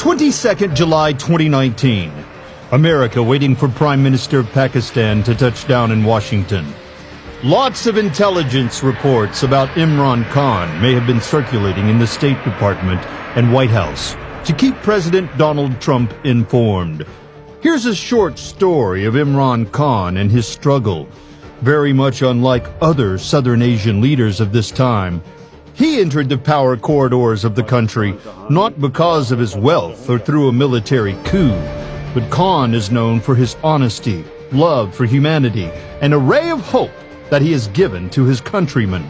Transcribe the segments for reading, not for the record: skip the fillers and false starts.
22nd July 2019. America waiting for Prime Minister of Pakistan to touch down in Washington. Lots of intelligence reports about Imran Khan may have been circulating in the State Department and White House to keep President Donald Trump informed. Here's a short story of Imran Khan and his struggle. Very much unlike other Southern Asian leaders of this time, he entered the power corridors of the country not because of his wealth or through a military coup, but Khan is known for his honesty, love for humanity, and a ray of hope that he has given to his countrymen.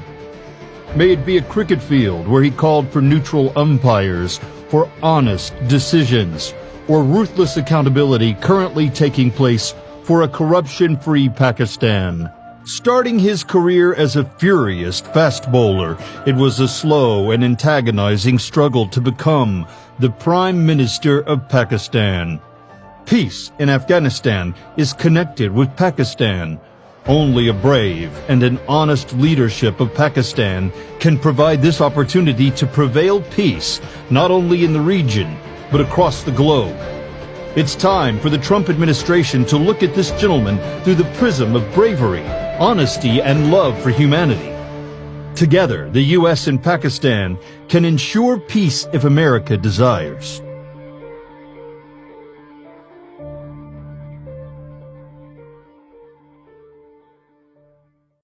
May it be a cricket field where he called for neutral umpires, for honest decisions, or ruthless accountability currently taking place for a corruption-free Pakistan. Starting his career as a furious fast bowler, it was a slow and antagonizing struggle to become the Prime Minister of Pakistan. Peace in Afghanistan is connected with Pakistan. Only a brave and an honest leadership of Pakistan can provide this opportunity to prevail peace, not only in the region, but across the globe. It's time for the Trump administration to look at this gentleman through the prism of bravery, honesty, and love for humanity. Together, the U.S. and Pakistan can ensure peace if America desires.